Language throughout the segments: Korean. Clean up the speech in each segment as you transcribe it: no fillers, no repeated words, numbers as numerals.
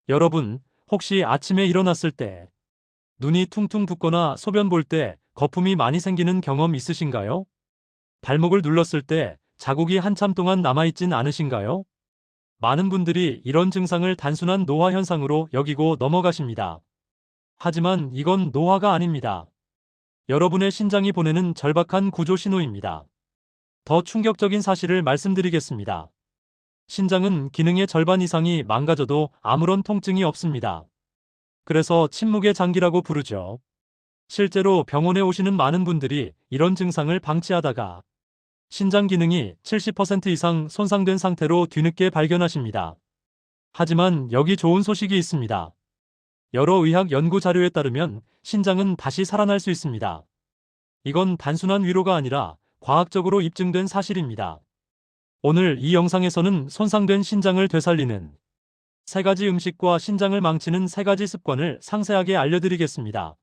여러분, 혹시 아침에 일어났을 때 눈이 퉁퉁 붓거나 소변 볼 때 거품이 많이 생기는 경험 있으신가요? 발목을 눌렀을 때 자국이 한참 동안 남아있진 않으신가요? 많은 분들이 이런 증상을 단순한 노화 현상으로 여기고 넘어가십니다. 하지만 이건 노화가 아닙니다. 여러분의 신장이 보내는 절박한 구조 신호입니다. 더 충격적인 사실을 말씀드리겠습니다. 신장은 기능의 절반 이상이 망가져도 아무런 통증이 없습니다. 그래서 침묵의 장기라고 부르죠. 실제로 병원에 오시는 많은 분들이 이런 증상을 방치하다가 신장 기능이 70% 이상 손상된 상태로 뒤늦게 발견하십니다. 하지만 여기 좋은 소식이 있습니다. 여러 의학 연구 자료에 따르면 신장은 다시 살아날 수 있습니다. 이건 단순한 위로가 아니라 과학적으로 입증된 사실입니다. 오늘 이 영상에서는 손상된 신장을 되살리는 3가지 음식과 신장을 망치는 3가지 습관을 상세하게 알려드리겠습니다.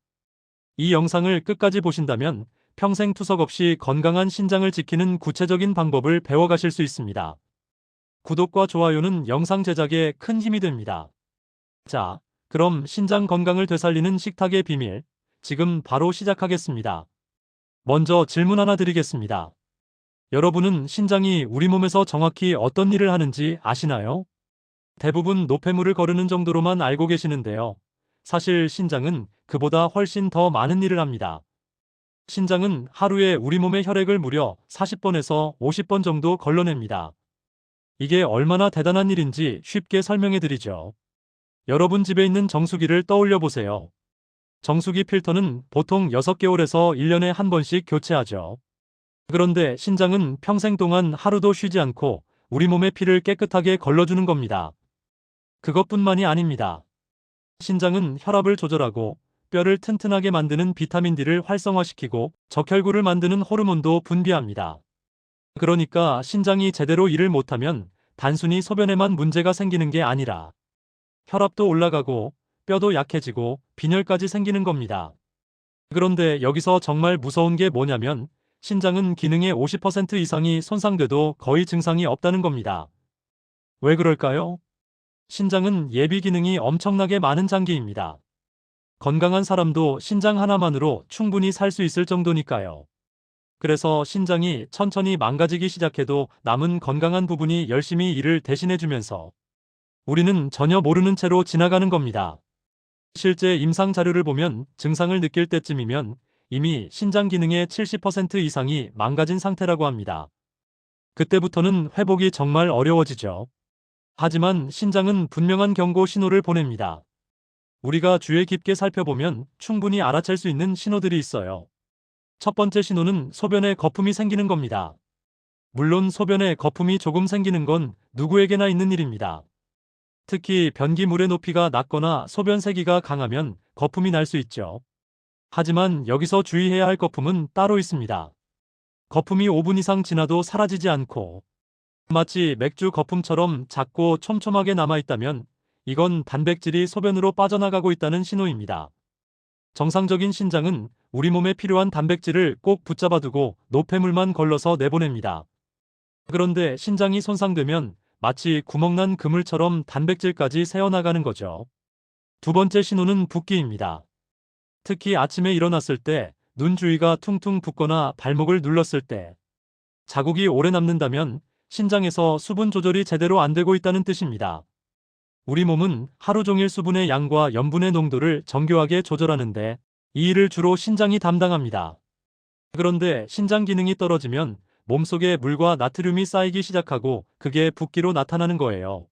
이 영상을 끝까지 보신다면 평생 투석 없이 건강한 신장을 지키는 구체적인 방법을 배워가실 수 있습니다. 구독과 좋아요는 영상 제작에 큰 힘이 됩니다. 자, 그럼 신장 건강을 되살리는 식탁의 비밀, 지금 바로 시작하겠습니다. 먼저 질문 하나 드리겠습니다. 여러분은 신장이 우리 몸에서 정확히 어떤 일을 하는지 아시나요? 대부분 노폐물을 거르는 정도로만 알고 계시는데요. 사실 신장은 그보다 훨씬 더 많은 일을 합니다. 신장은 하루에 우리 몸의 혈액을 무려 40번에서 50번 정도 걸러냅니다. 이게 얼마나 대단한 일인지 쉽게 설명해 드리죠. 여러분 집에 있는 정수기를 떠올려 보세요. 정수기 필터는 보통 6개월에서 1년에 한 번씩 교체하죠. 그런데 신장은 평생 동안 하루도 쉬지 않고 우리 몸의 피를 깨끗하게 걸러주는 겁니다. 그것뿐만이 아닙니다. 신장은 혈압을 조절하고 뼈를 튼튼하게 만드는 비타민 D를 활성화시키고 적혈구를 만드는 호르몬도 분비합니다. 그러니까 신장이 제대로 일을 못하면 단순히 소변에만 문제가 생기는 게 아니라 혈압도 올라가고 뼈도 약해지고 빈혈까지 생기는 겁니다. 그런데 여기서 정말 무서운 게 뭐냐면 신장은 기능의 50% 이상이 손상돼도 거의 증상이 없다는 겁니다. 왜 그럴까요? 신장은 예비 기능이 엄청나게 많은 장기입니다. 건강한 사람도 신장 하나만으로 충분히 살 수 있을 정도니까요. 그래서 신장이 천천히 망가지기 시작해도 남은 건강한 부분이 열심히 일을 대신해주면서 우리는 전혀 모르는 채로 지나가는 겁니다. 실제 임상 자료를 보면 증상을 느낄 때쯤이면 이미 신장 기능의 70% 이상이 망가진 상태라고 합니다. 그때부터는 회복이 정말 어려워지죠. 하지만 신장은 분명한 경고 신호를 보냅니다. 우리가 주의 깊게 살펴보면 충분히 알아챌 수 있는 신호들이 있어요. 첫 번째 신호는 소변에 거품이 생기는 겁니다. 물론 소변에 거품이 조금 생기는 건 누구에게나 있는 일입니다. 특히 변기물의 높이가 낮거나 소변 세기가 강하면 거품이 날 수 있죠. 하지만 여기서 주의해야 할 거품은 따로 있습니다. 거품이 5분 이상 지나도 사라지지 않고 마치 맥주 거품처럼 작고 촘촘하게 남아있다면 이건 단백질이 소변으로 빠져나가고 있다는 신호입니다. 정상적인 신장은 우리 몸에 필요한 단백질을 꼭 붙잡아두고 노폐물만 걸러서 내보냅니다. 그런데 신장이 손상되면 마치 구멍난 그물처럼 단백질까지 새어나가는 거죠. 두 번째 신호는 붓기입니다. 특히 아침에 일어났을 때 눈 주위가 퉁퉁 붓거나 발목을 눌렀을 때 자국이 오래 남는다면 신장에서 수분 조절이 제대로 안 되고 있다는 뜻입니다. 우리 몸은 하루 종일 수분의 양과 염분의 농도를 정교하게 조절하는데 이 일을 주로 신장이 담당합니다. 그런데 신장 기능이 떨어지면 몸속에 물과 나트륨이 쌓이기 시작하고 그게 붓기로 나타나는 거예요.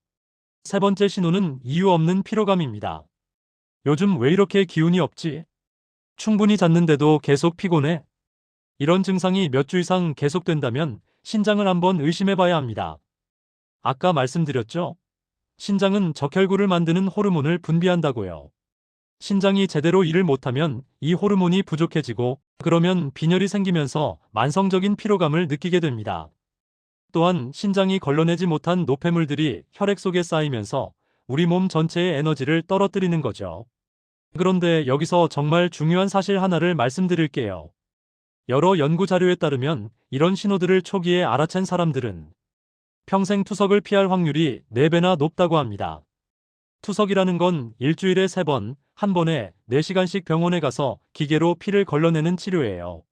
세 번째 신호는 이유 없는 피로감입니다. 요즘 왜 이렇게 기운이 없지? 충분히 잤는데도 계속 피곤해? 이런 증상이 몇 주 이상 계속된다면 신장을 한번 의심해 봐야 합니다. 아까 말씀드렸죠? 신장은 적혈구를 만드는 호르몬을 분비한다고요. 신장이 제대로 일을 못하면 이 호르몬이 부족해지고 그러면 빈혈이 생기면서 만성적인 피로감을 느끼게 됩니다. 또한 신장이 걸러내지 못한 노폐물들이 혈액 속에 쌓이면서 우리 몸 전체의 에너지를 떨어뜨리는 거죠. 그런데 여기서 정말 중요한 사실 하나를 말씀드릴게요. 여러 연구 자료에 따르면 이런 신호들을 초기에 알아챈 사람들은 평생 투석을 피할 확률이 4배나 높다고 합니다. 투석이라는 건 일주일에 3번, 한 번에 4시간씩 병원에 가서 기계로 피를 걸러내는 치료예요.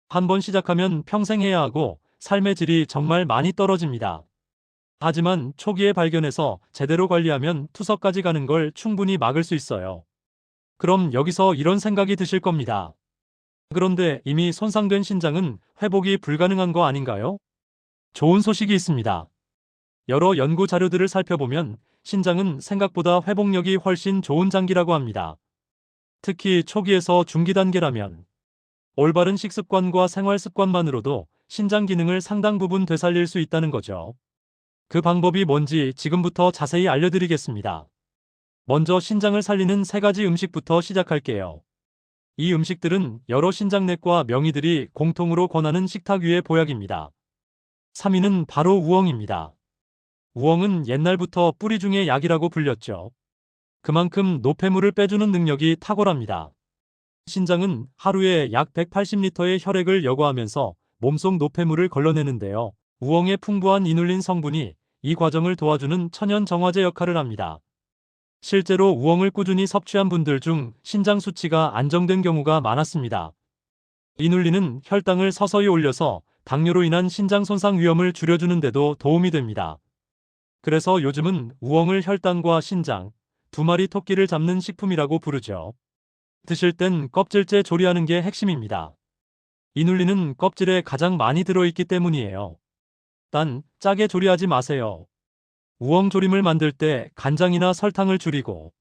한 번 시작하면 평생 해야 하고 삶의 질이 정말 많이 떨어집니다. 하지만 초기에 발견해서 제대로 관리하면 투석까지 가는 걸 충분히 막을 수 있어요. 그럼 여기서 이런 생각이 드실 겁니다. 그런데 이미 손상된 신장은 회복이 불가능한 거 아닌가요? 좋은 소식이 있습니다. 여러 연구 자료들을 살펴보면 신장은 생각보다 회복력이 훨씬 좋은 장기라고 합니다. 특히 초기에서 중기 단계라면 올바른 식습관과 생활 습관만으로도 신장 기능을 상당 부분 되살릴 수 있다는 거죠. 그 방법이 뭔지 지금부터 자세히 알려드리겠습니다. 먼저 신장을 살리는 3가지 음식부터 시작할게요. 이 음식들은 여러 신장내과 명의들이 공통으로 권하는 식탁 위의 보약입니다. 3위는 바로 우엉입니다. 우엉은 옛날부터 뿌리 중의 약이라고 불렸죠. 그만큼 노폐물을 빼주는 능력이 탁월합니다. 신장은 하루에 약 180리터의 혈액을 여과하면서 몸속 노폐물을 걸러내는데요. 우엉의 풍부한 이눌린 성분이 이 과정을 도와주는 천연 정화제 역할을 합니다. 실제로 우엉을 꾸준히 섭취한 분들 중 신장 수치가 안정된 경우가 많았습니다. 이눌린은 혈당을 서서히 올려서 당뇨로 인한 신장 손상 위험을 줄여주는 데도 도움이 됩니다. 그래서 요즘은 우엉을 혈당과 신장, 2마리 토끼를 잡는 식품이라고 부르죠. 드실 땐 껍질째 조리하는 게 핵심입니다. 이눌린은 껍질에 가장 많이 들어있기 때문이에요. 단, 짜게 조리하지 마세요. 우엉 조림을 만들 때 간장이나 설탕을 줄이고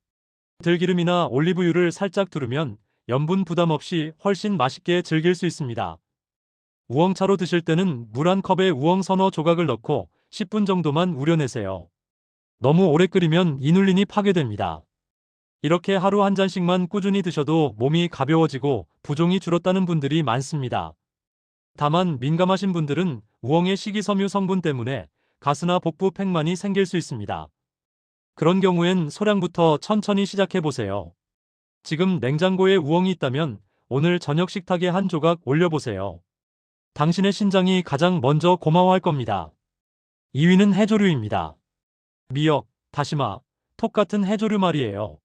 들기름이나 올리브유를 살짝 두르면 염분 부담 없이 훨씬 맛있게 즐길 수 있습니다. 우엉차로 드실 때는 물 1컵에 우엉 서너 조각을 넣고 10분 정도만 우려내세요. 너무 오래 끓이면 이눌린이 파괴됩니다. 이렇게 하루 한 잔씩만 꾸준히 드셔도 몸이 가벼워지고 부종이 줄었다는 분들이 많습니다. 다만 민감하신 분들은 우엉의 식이섬유 성분 때문에 가스나 복부 팽만이 생길 수 있습니다. 그런 경우엔 소량부터 천천히 시작해보세요. 지금 냉장고에 우엉이 있다면 오늘 저녁 식탁에 한 조각 올려보세요. 당신의 신장이 가장 먼저 고마워할 겁니다. 2위는 해조류입니다. 미역, 다시마, 톡 같은 해조류 말이에요.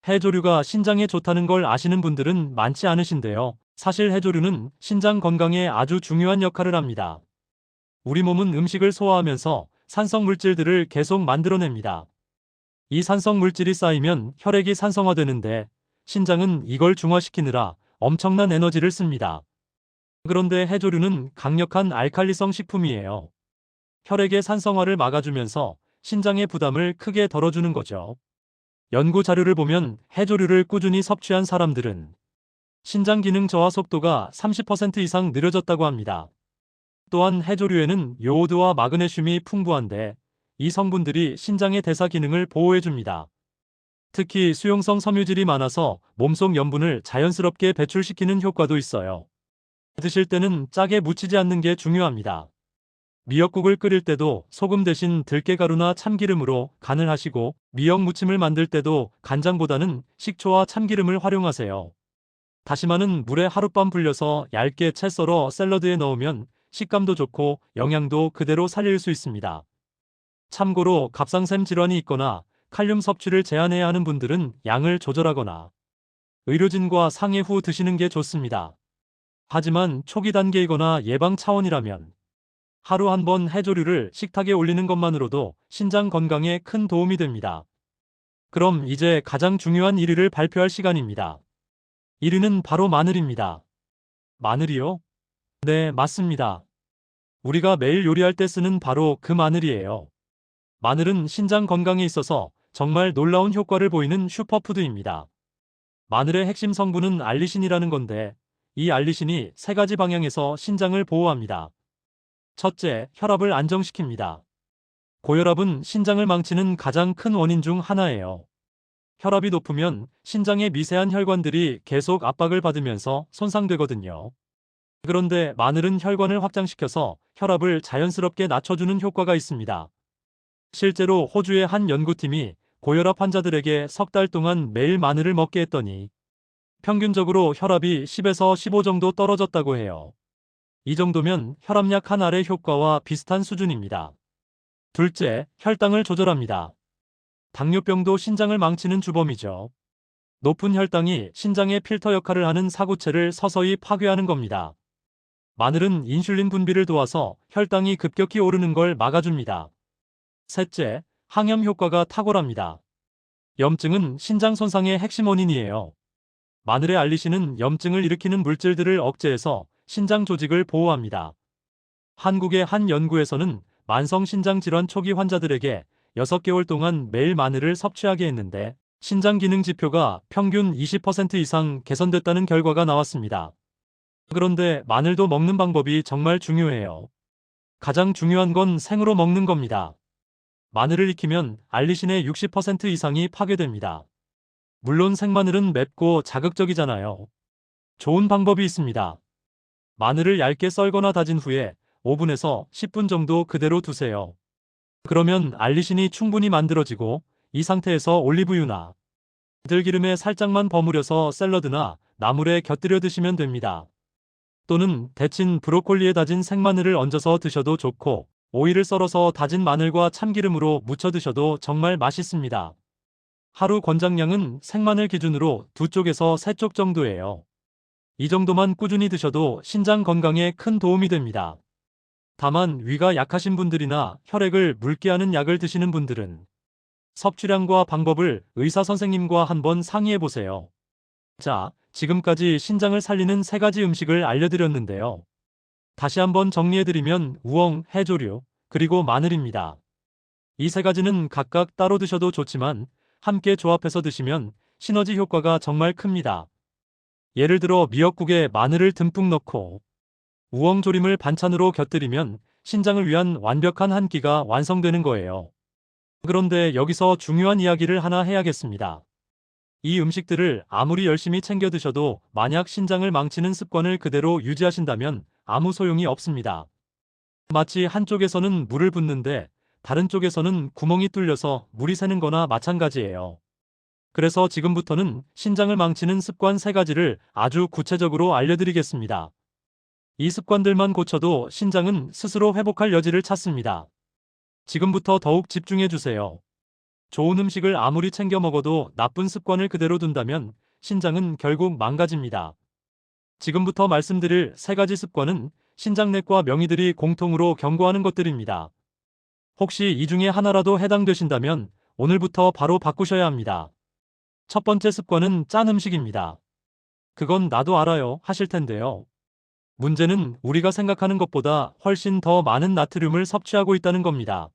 해조류가 신장에 좋다는 걸 아시는 분들은 많지 않으신데요. 사실 해조류는 신장 건강에 아주 중요한 역할을 합니다. 우리 몸은 음식을 소화하면서 산성 물질들을 계속 만들어냅니다. 이 산성 물질이 쌓이면 혈액이 산성화되는데 신장은 이걸 중화시키느라 엄청난 에너지를 씁니다. 그런데 해조류는 강력한 알칼리성 식품이에요. 혈액의 산성화를 막아주면서 신장의 부담을 크게 덜어주는 거죠. 연구 자료를 보면 해조류를 꾸준히 섭취한 사람들은 신장 기능 저하 속도가 30% 이상 느려졌다고 합니다. 또한 해조류에는 요오드와 마그네슘이 풍부한데 이 성분들이 신장의 대사 기능을 보호해줍니다. 특히 수용성 섬유질이 많아서 몸속 염분을 자연스럽게 배출시키는 효과도 있어요. 드실 때는 짜게 묻히지 않는 게 중요합니다. 미역국을 끓일 때도 소금 대신 들깨가루나 참기름으로 간을 하시고 미역 무침을 만들 때도 간장보다는 식초와 참기름을 활용하세요. 다시마는 물에 하룻밤 불려서 얇게 채 썰어 샐러드에 넣으면 식감도 좋고 영양도 그대로 살릴 수 있습니다. 참고로 갑상샘 질환이 있거나 칼륨 섭취를 제한해야 하는 분들은 양을 조절하거나 의료진과 상의 후 드시는 게 좋습니다. 하지만 초기 단계이거나 예방 차원이라면 하루 한 번 해조류를 식탁에 올리는 것만으로도 신장 건강에 큰 도움이 됩니다. 그럼 이제 가장 중요한 1위를 발표할 시간입니다. 1위는 바로 마늘입니다. 마늘이요? 네, 맞습니다. 우리가 매일 요리할 때 쓰는 바로 그 마늘이에요. 마늘은 신장 건강에 있어서 정말 놀라운 효과를 보이는 슈퍼푸드입니다. 마늘의 핵심 성분은 알리신이라는 건데 이 알리신이 3가지 방향에서 신장을 보호합니다. 첫째, 혈압을 안정시킵니다. 고혈압은 신장을 망치는 가장 큰 원인 중 하나예요. 혈압이 높으면 신장의 미세한 혈관들이 계속 압박을 받으면서 손상되거든요. 그런데 마늘은 혈관을 확장시켜서 혈압을 자연스럽게 낮춰주는 효과가 있습니다. 실제로 호주의 한 연구팀이 고혈압 환자들에게 3달 동안 매일 마늘을 먹게 했더니 평균적으로 혈압이 10에서 15 정도 떨어졌다고 해요. 이 정도면 혈압약 한 알의 효과와 비슷한 수준입니다. 둘째, 혈당을 조절합니다. 당뇨병도 신장을 망치는 주범이죠. 높은 혈당이 신장의 필터 역할을 하는 사구체를 서서히 파괴하는 겁니다. 마늘은 인슐린 분비를 도와서 혈당이 급격히 오르는 걸 막아줍니다. 셋째, 항염 효과가 탁월합니다. 염증은 신장 손상의 핵심 원인이에요. 마늘의 알리신은 염증을 일으키는 물질들을 억제해서 신장 조직을 보호합니다. 한국의 한 연구에서는 만성 신장 질환 초기 환자들에게 6개월 동안 매일 마늘을 섭취하게 했는데 신장 기능 지표가 평균 20% 이상 개선됐다는 결과가 나왔습니다. 그런데 마늘도 먹는 방법이 정말 중요해요. 가장 중요한 건 생으로 먹는 겁니다. 마늘을 익히면 알리신의 60% 이상이 파괴됩니다. 물론 생마늘은 맵고 자극적이잖아요. 좋은 방법이 있습니다. 마늘을 얇게 썰거나 다진 후에 5분에서 10분 정도 그대로 두세요. 그러면 알리신이 충분히 만들어지고 이 상태에서 올리브유나 들기름에 살짝만 버무려서 샐러드나 나물에 곁들여 드시면 됩니다. 또는 데친 브로콜리에 다진 생마늘을 얹어서 드셔도 좋고 오이를 썰어서 다진 마늘과 참기름으로 무쳐 드셔도 정말 맛있습니다. 하루 권장량은 생마늘 기준으로 2쪽에서 3쪽 정도예요. 이 정도만 꾸준히 드셔도 신장 건강에 큰 도움이 됩니다. 다만 위가 약하신 분들이나 혈액을 묽게 하는 약을 드시는 분들은 섭취량과 방법을 의사 선생님과 한번 상의해 보세요. 자, 지금까지 신장을 살리는 3가지 음식을 알려드렸는데요. 다시 한번 정리해드리면 우엉, 해조류, 그리고 마늘입니다. 이 3가지는 각각 따로 드셔도 좋지만 함께 조합해서 드시면 시너지 효과가 정말 큽니다. 예를 들어 미역국에 마늘을 듬뿍 넣고 우엉조림을 반찬으로 곁들이면 신장을 위한 완벽한 한 끼가 완성되는 거예요. 그런데 여기서 중요한 이야기를 하나 해야겠습니다. 이 음식들을 아무리 열심히 챙겨 드셔도 만약 신장을 망치는 습관을 그대로 유지하신다면 아무 소용이 없습니다. 마치 한쪽에서는 물을 붓는데 다른 쪽에서는 구멍이 뚫려서 물이 새는 거나 마찬가지예요. 그래서 지금부터는 신장을 망치는 습관 3가지를 아주 구체적으로 알려드리겠습니다. 이 습관들만 고쳐도 신장은 스스로 회복할 여지를 찾습니다. 지금부터 더욱 집중해 주세요. 좋은 음식을 아무리 챙겨 먹어도 나쁜 습관을 그대로 둔다면 신장은 결국 망가집니다. 지금부터 말씀드릴 3가지 습관은 신장내과 명의들이 공통으로 경고하는 것들입니다. 혹시 이 중에 하나라도 해당되신다면 오늘부터 바로 바꾸셔야 합니다. 첫 번째 습관은 짠 음식입니다. 그건 나도 알아요 하실 텐데요. 문제는 우리가 생각하는 것보다 훨씬 더 많은 나트륨을 섭취하고 있다는 겁니다.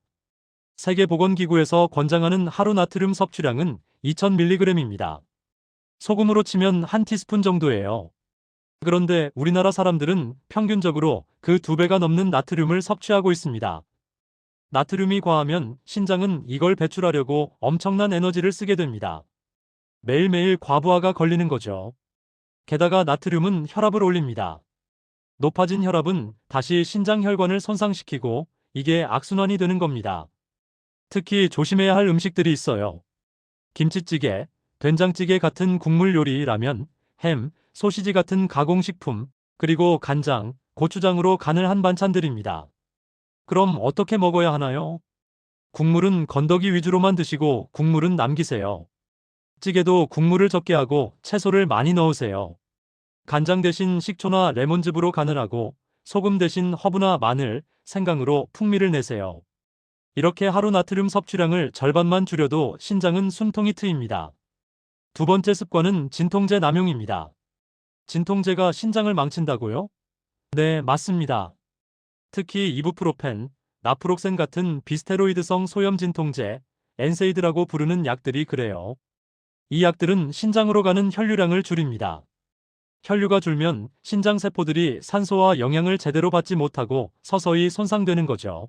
세계보건기구에서 권장하는 하루 나트륨 섭취량은 2000mg입니다. 소금으로 치면 한 티스푼 정도예요. 그런데 우리나라 사람들은 평균적으로 그 2배가 넘는 나트륨을 섭취하고 있습니다. 나트륨이 과하면 신장은 이걸 배출하려고 엄청난 에너지를 쓰게 됩니다. 매일매일 과부하가 걸리는 거죠. 게다가 나트륨은 혈압을 올립니다. 높아진 혈압은 다시 신장 혈관을 손상시키고 이게 악순환이 되는 겁니다. 특히 조심해야 할 음식들이 있어요. 김치찌개, 된장찌개 같은 국물 요리, 라면, 햄, 소시지 같은 가공식품, 그리고 간장, 고추장으로 간을 한 반찬들입니다. 그럼 어떻게 먹어야 하나요? 국물은 건더기 위주로만 드시고 국물은 남기세요. 찌개도 국물을 적게 하고 채소를 많이 넣으세요. 간장 대신 식초나 레몬즙으로 간을 하고 소금 대신 허브나 마늘, 생강으로 풍미를 내세요. 이렇게 하루 나트륨 섭취량을 절반만 줄여도 신장은 숨통이 트입니다. 두 번째 습관은 진통제 남용입니다. 진통제가 신장을 망친다고요? 네, 맞습니다. 특히 이부프로펜, 나프록센 같은 비스테로이드성 소염 진통제, 엔세이드라고 부르는 약들이 그래요. 이 약들은 신장으로 가는 혈류량을 줄입니다. 혈류가 줄면 신장 세포들이 산소와 영양을 제대로 받지 못하고 서서히 손상되는 거죠.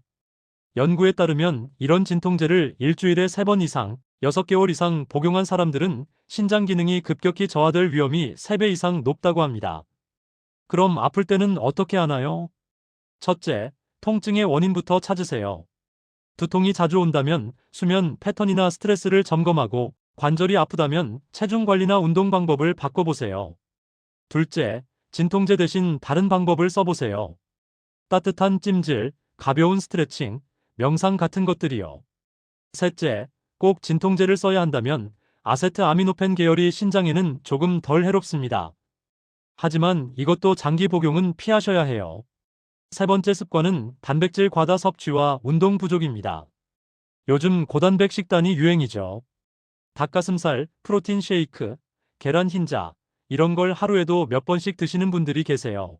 연구에 따르면 이런 진통제를 일주일에 3번 이상, 6개월 이상 복용한 사람들은 신장 기능이 급격히 저하될 위험이 3배 이상 높다고 합니다. 그럼 아플 때는 어떻게 하나요? 첫째, 통증의 원인부터 찾으세요. 두통이 자주 온다면 수면 패턴이나 스트레스를 점검하고 관절이 아프다면 체중 관리나 운동 방법을 바꿔보세요. 둘째, 진통제 대신 다른 방법을 써보세요. 따뜻한 찜질, 가벼운 스트레칭, 명상 같은 것들이요. 셋째, 꼭 진통제를 써야 한다면 아세트아미노펜 계열이 신장에는 조금 덜 해롭습니다. 하지만 이것도 장기 복용은 피하셔야 해요. 세 번째 습관은 단백질 과다 섭취와 운동 부족입니다. 요즘 고단백 식단이 유행이죠. 닭가슴살, 프로틴 쉐이크, 계란 흰자, 이런 걸 하루에도 몇 번씩 드시는 분들이 계세요.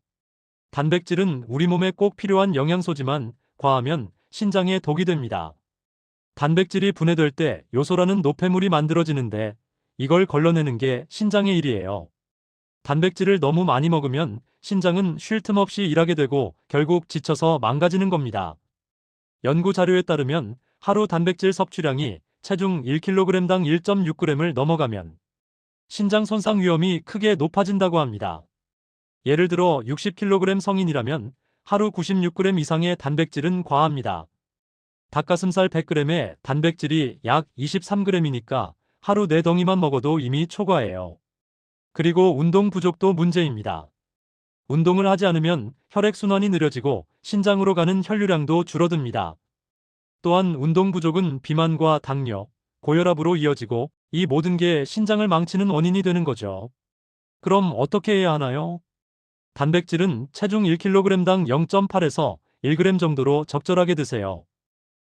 단백질은 우리 몸에 꼭 필요한 영양소지만 과하면 신장에 독이 됩니다. 단백질이 분해될 때 요소라는 노폐물이 만들어지는데 이걸 걸러내는 게 신장의 일이에요. 단백질을 너무 많이 먹으면 신장은 쉴 틈 없이 일하게 되고 결국 지쳐서 망가지는 겁니다. 연구 자료에 따르면 하루 단백질 섭취량이 체중 1kg당 1.6g을 넘어가면 신장 손상 위험이 크게 높아진다고 합니다. 예를 들어 60kg 성인이라면 하루 96g 이상의 단백질은 과합니다. 닭가슴살 100g에 단백질이 약 23g이니까 하루 4덩이만 먹어도 이미 초과예요. 그리고 운동 부족도 문제입니다. 운동을 하지 않으면 혈액순환이 느려지고 신장으로 가는 혈류량도 줄어듭니다. 또한 운동 부족은 비만과 당뇨, 고혈압으로 이어지고 이 모든 게 신장을 망치는 원인이 되는 거죠. 그럼 어떻게 해야 하나요? 단백질은 체중 1kg당 0.8에서 1g 정도로 적절하게 드세요.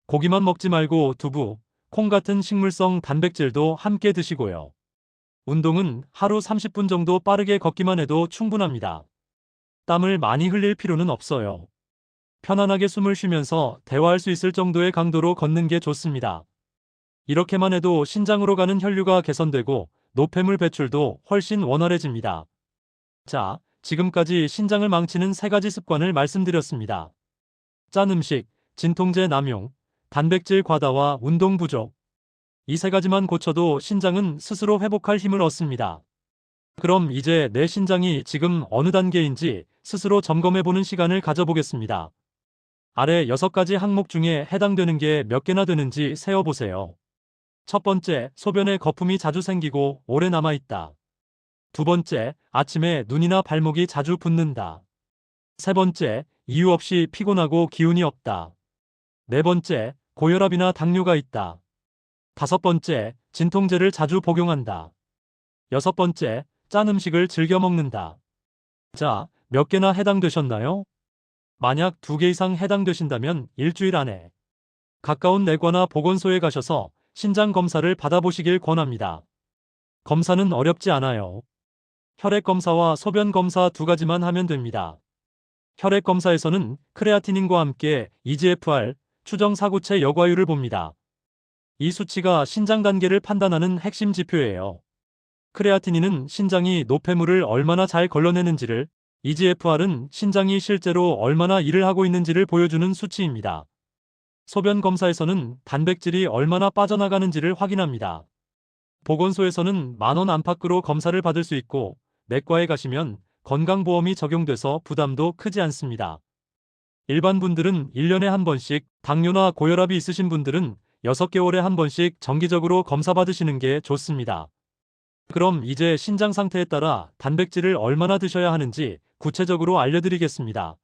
고기만 먹지 말고 두부, 콩 같은 식물성 단백질도 함께 드시고요. 운동은 하루 30분 정도 빠르게 걷기만 해도 충분합니다. 땀을 많이 흘릴 필요는 없어요. 편안하게 숨을 쉬면서 대화할 수 있을 정도의 강도로 걷는 게 좋습니다. 이렇게만 해도 신장으로 가는 혈류가 개선되고 노폐물 배출도 훨씬 원활해집니다. 자, 지금까지 신장을 망치는 3가지 습관을 말씀드렸습니다. 짠 음식, 진통제 남용, 단백질 과다와 운동 부족. 이 3가지만 고쳐도 신장은 스스로 회복할 힘을 얻습니다. 그럼 이제 내 신장이 지금 어느 단계인지 스스로 점검해보는 시간을 가져보겠습니다. 아래 6가지 항목 중에 해당되는 게 몇 개나 되는지 세어보세요. 첫 번째, 소변에 거품이 자주 생기고 오래 남아있다. 두 번째, 아침에 눈이나 발목이 자주 붓는다. 세 번째, 이유 없이 피곤하고 기운이 없다. 네 번째, 고혈압이나 당뇨가 있다. 다섯 번째, 진통제를 자주 복용한다. 여섯 번째, 짠 음식을 즐겨 먹는다. 자, 몇 개나 해당되셨나요? 만약 2개 이상 해당되신다면 일주일 안에 가까운 내과나 보건소에 가셔서 신장 검사를 받아보시길 권합니다. 검사는 어렵지 않아요. 혈액 검사와 소변 검사 2가지만 하면 됩니다. 혈액 검사에서는 크레아티닌과 함께 EGFR, 추정 사구체 여과율을 봅니다. 이 수치가 신장 단계를 판단하는 핵심 지표예요. 크레아티닌은 신장이 노폐물을 얼마나 잘 걸러내는지를, EGFR은 신장이 실제로 얼마나 일을 하고 있는지를 보여주는 수치입니다. 소변 검사에서는 단백질이 얼마나 빠져나가는지를 확인합니다. 보건소에서는 10,000원 안팎으로 검사를 받을 수 있고 내과에 가시면 건강보험이 적용돼서 부담도 크지 않습니다. 일반 분들은 1년에 한 번씩, 당뇨나 고혈압이 있으신 분들은 6개월에 한 번씩 정기적으로 검사 받으시는 게 좋습니다. 그럼 이제 신장 상태에 따라 단백질을 얼마나 드셔야 하는지 구체적으로 알려드리겠습니다.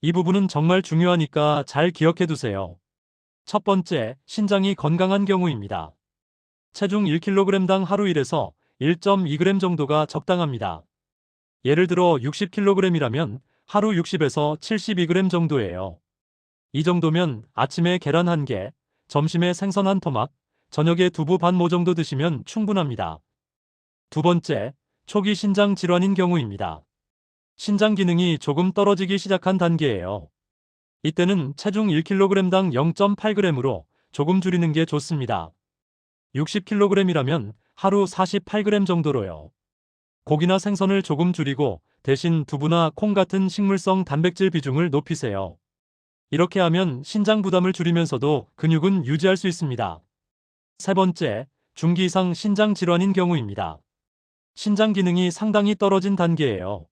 이 부분은 정말 중요하니까 잘 기억해 두세요. 첫 번째, 신장이 건강한 경우입니다. 체중 1kg당 하루 1에서 1.2g 정도가 적당합니다. 예를 들어 60kg이라면 하루 60에서 72g 정도예요. 이 정도면 아침에 계란 1개, 점심에 생선 1토막, 저녁에 두부 반 모 정도 드시면 충분합니다. 두 번째, 초기 신장 질환인 경우입니다. 신장 기능이 조금 떨어지기 시작한 단계예요. 이때는 체중 1kg당 0.8g으로 조금 줄이는 게 좋습니다. 60kg이라면 하루 48g 정도로요. 고기나 생선을 조금 줄이고 대신 두부나 콩 같은 식물성 단백질 비중을 높이세요. 이렇게 하면 신장 부담을 줄이면서도 근육은 유지할 수 있습니다. 세 번째, 중기 이상 신장 질환인 경우입니다. 신장 기능이 상당히 떨어진 단계예요.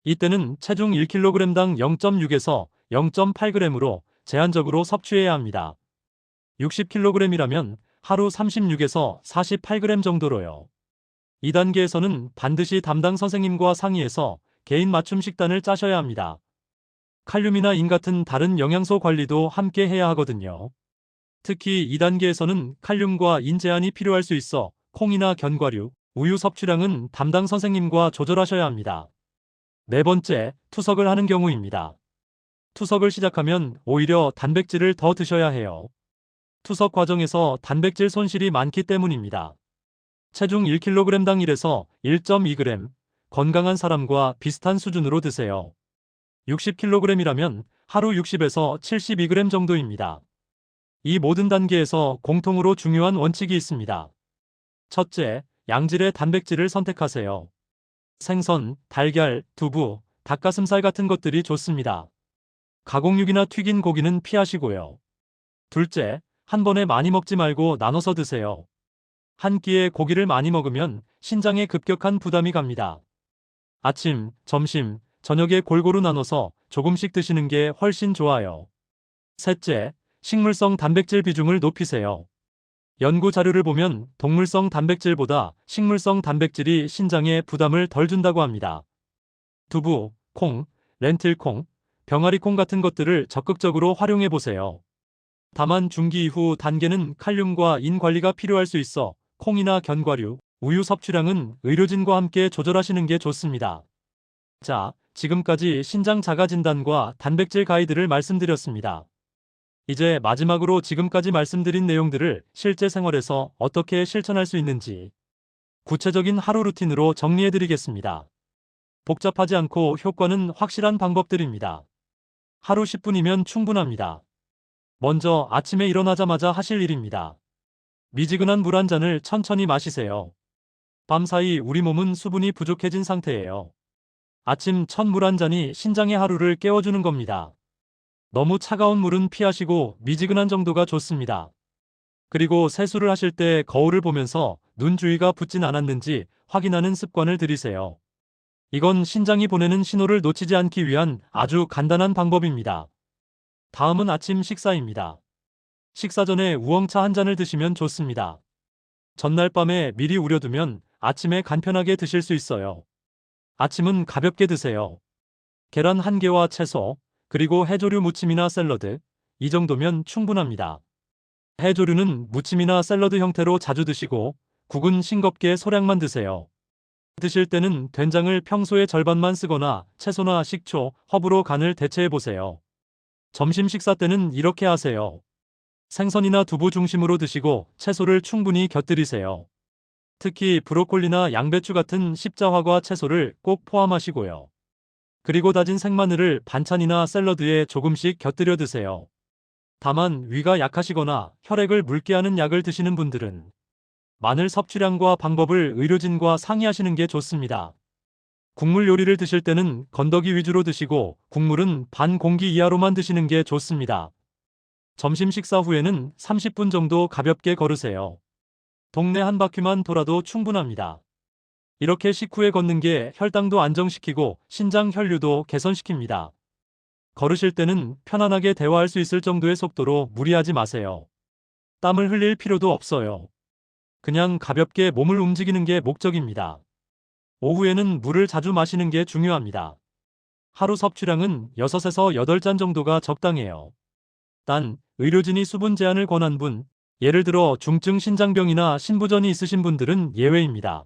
이때는 체중 1kg당 0.6에서 0.8g으로 제한적으로 섭취해야 합니다. 60kg이라면 하루 36에서 48g 정도로요. 이 단계에서는 반드시 담당 선생님과 상의해서 개인 맞춤 식단을 짜셔야 합니다. 칼륨이나 인 같은 다른 영양소 관리도 함께 해야 하거든요. 특히 2단계에서는 칼륨과 인 제한이 필요할 수 있어 콩이나 견과류, 우유 섭취량은 담당 선생님과 조절하셔야 합니다. 네 번째, 투석을 하는 경우입니다. 투석을 시작하면 오히려 단백질을 더 드셔야 해요. 투석 과정에서 단백질 손실이 많기 때문입니다. 체중 1kg당 1에서 1.2g, 건강한 사람과 비슷한 수준으로 드세요. 60kg이라면 하루 60에서 72g 정도입니다. 이 모든 단계에서 공통으로 중요한 원칙이 있습니다. 첫째, 양질의 단백질을 선택하세요. 생선, 달걀, 두부, 닭가슴살 같은 것들이 좋습니다. 가공육이나 튀긴 고기는 피하시고요. 둘째, 한 번에 많이 먹지 말고 나눠서 드세요. 한 끼에 고기를 많이 먹으면 신장에 급격한 부담이 갑니다. 아침, 점심, 저녁에 골고루 나눠서 조금씩 드시는 게 훨씬 좋아요. 셋째, 식물성 단백질 비중을 높이세요. 연구 자료를 보면 동물성 단백질보다 식물성 단백질이 신장에 부담을 덜 준다고 합니다. 두부, 콩, 렌틸콩, 병아리콩 같은 것들을 적극적으로 활용해 보세요. 다만 중기 이후 단계는 칼륨과 인 관리가 필요할 수 있어 콩이나 견과류, 우유 섭취량은 의료진과 함께 조절하시는 게 좋습니다. 자, 지금까지 신장 자가 진단과 단백질 가이드를 말씀드렸습니다. 이제 마지막으로 지금까지 말씀드린 내용들을 실제 생활에서 어떻게 실천할 수 있는지 구체적인 하루 루틴으로 정리해드리겠습니다. 복잡하지 않고 효과는 확실한 방법들입니다. 하루 10분이면 충분합니다. 먼저 아침에 일어나자마자 하실 일입니다. 미지근한 물 한 잔을 천천히 마시세요. 밤사이 우리 몸은 수분이 부족해진 상태예요. 아침 첫 물 한 잔이 신장의 하루를 깨워주는 겁니다. 너무 차가운 물은 피하시고 미지근한 정도가 좋습니다. 그리고 세수를 하실 때 거울을 보면서 눈 주위가 붓진 않았는지 확인하는 습관을 들이세요. 이건 신장이 보내는 신호를 놓치지 않기 위한 아주 간단한 방법입니다. 다음은 아침 식사입니다. 식사 전에 우엉차 한 잔을 드시면 좋습니다. 전날 밤에 미리 우려두면 아침에 간편하게 드실 수 있어요. 아침은 가볍게 드세요. 계란 한 개와 채소, 그리고 해조류 무침이나 샐러드, 이 정도면 충분합니다. 해조류는 무침이나 샐러드 형태로 자주 드시고 국은 싱겁게 소량만 드세요. 드실 때는 된장을 평소의 절반만 쓰거나 채소나 식초, 허브로 간을 대체해 보세요. 점심 식사 때는 이렇게 하세요. 생선이나 두부 중심으로 드시고 채소를 충분히 곁들이세요. 특히 브로콜리나 양배추 같은 십자화과 채소를 꼭 포함하시고요. 그리고 다진 생마늘을 반찬이나 샐러드에 조금씩 곁들여 드세요. 다만 위가 약하시거나 혈액을 묽게 하는 약을 드시는 분들은 마늘 섭취량과 방법을 의료진과 상의하시는 게 좋습니다. 국물 요리를 드실 때는 건더기 위주로 드시고 국물은 반 공기 이하로만 드시는 게 좋습니다. 점심 식사 후에는 30분 정도 가볍게 걸으세요. 동네 한 바퀴만 돌아도 충분합니다. 이렇게 식후에 걷는 게 혈당도 안정시키고 신장 혈류도 개선시킵니다. 걸으실 때는 편안하게 대화할 수 있을 정도의 속도로 무리하지 마세요. 땀을 흘릴 필요도 없어요. 그냥 가볍게 몸을 움직이는 게 목적입니다. 오후에는 물을 자주 마시는 게 중요합니다. 하루 섭취량은 6에서 8잔 정도가 적당해요. 단, 의료진이 수분 제한을 권한 분, 예를 들어 중증 신장병이나 신부전이 있으신 분들은 예외입니다.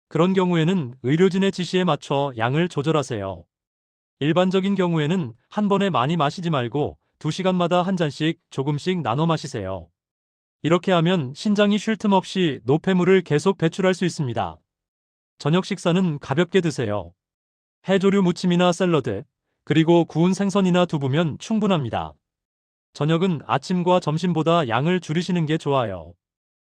그런 경우에는 의료진의 지시에 맞춰 양을 조절하세요. 일반적인 경우에는 한 번에 많이 마시지 말고 2시간마다 한 잔씩 조금씩 나눠 마시세요. 이렇게 하면 신장이 쉴 틈 없이 노폐물을 계속 배출할 수 있습니다. 저녁 식사는 가볍게 드세요. 해조류 무침이나 샐러드, 그리고 구운 생선이나 두부면 충분합니다. 저녁은 아침과 점심보다 양을 줄이시는 게 좋아요.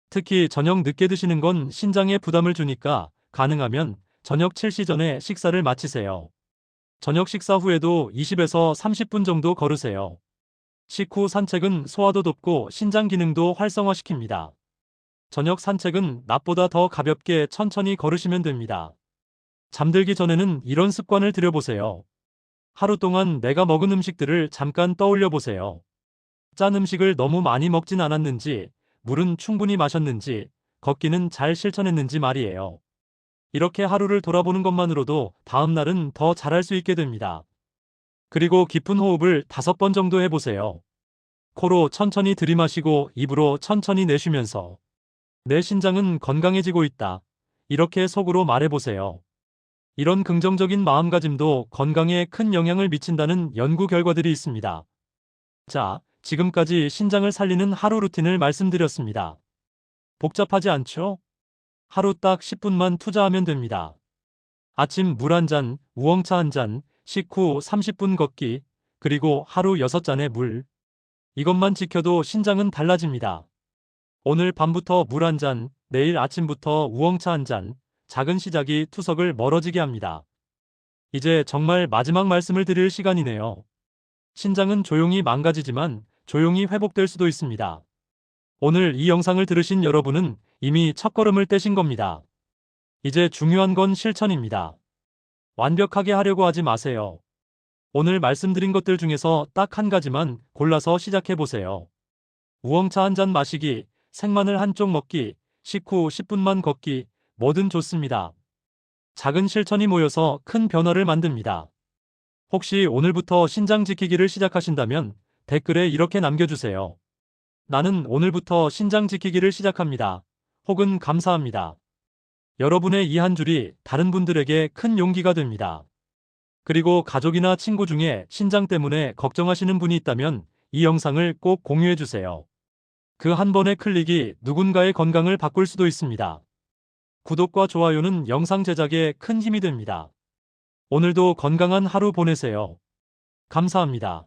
특히 저녁 늦게 드시는 건 신장에 부담을 주니까 가능하면 저녁 7시 전에 식사를 마치세요. 저녁 식사 후에도 20에서 30분 정도 걸으세요. 식후 산책은 소화도 돕고 신장 기능도 활성화시킵니다. 저녁 산책은 낮보다 더 가볍게 천천히 걸으시면 됩니다. 잠들기 전에는 이런 습관을 들여보세요. 하루 동안 내가 먹은 음식들을 잠깐 떠올려 보세요. 짠 음식을 너무 많이 먹진 않았는지, 물은 충분히 마셨는지, 걷기는 잘 실천했는지 말이에요. 이렇게 하루를 돌아보는 것만으로도 다음 날은 더 잘할 수 있게 됩니다. 그리고 깊은 호흡을 5번 정도 해보세요. 코로 천천히 들이마시고 입으로 천천히 내쉬면서 내 신장은 건강해지고 있다. 이렇게 속으로 말해보세요. 이런 긍정적인 마음가짐도 건강에 큰 영향을 미친다는 연구 결과들이 있습니다. 자, 지금까지 신장을 살리는 하루 루틴을 말씀드렸습니다. 복잡하지 않죠? 하루 딱 10분만 투자하면 됩니다. 아침 물 한 잔, 우엉차 한 잔, 식후 30분 걷기, 그리고 하루 6잔의 물. 이것만 지켜도 신장은 달라집니다. 오늘 밤부터 물 한 잔, 내일 아침부터 우엉차 한 잔, 작은 시작이 투석을 멀어지게 합니다. 이제 정말 마지막 말씀을 드릴 시간이네요. 신장은 조용히 망가지지만 조용히 회복될 수도 있습니다. 오늘 이 영상을 들으신 여러분은 이미 첫걸음을 떼신 겁니다. 이제 중요한 건 실천입니다. 완벽하게 하려고 하지 마세요. 오늘 말씀드린 것들 중에서 딱 한 가지만 골라서 시작해보세요. 우엉차 한 잔 마시기, 생마늘 한쪽 먹기, 식후 10분만 걷기, 뭐든 좋습니다. 작은 실천이 모여서 큰 변화를 만듭니다. 혹시 오늘부터 신장 지키기를 시작하신다면 댓글에 이렇게 남겨주세요. 나는 오늘부터 신장 지키기를 시작합니다. 혹은 감사합니다. 여러분의 이 한 줄이 다른 분들에게 큰 용기가 됩니다. 그리고 가족이나 친구 중에 신장 때문에 걱정하시는 분이 있다면 이 영상을 꼭 공유해주세요. 그 한 번의 클릭이 누군가의 건강을 바꿀 수도 있습니다. 구독과 좋아요는 영상 제작에 큰 힘이 됩니다. 오늘도 건강한 하루 보내세요. 감사합니다.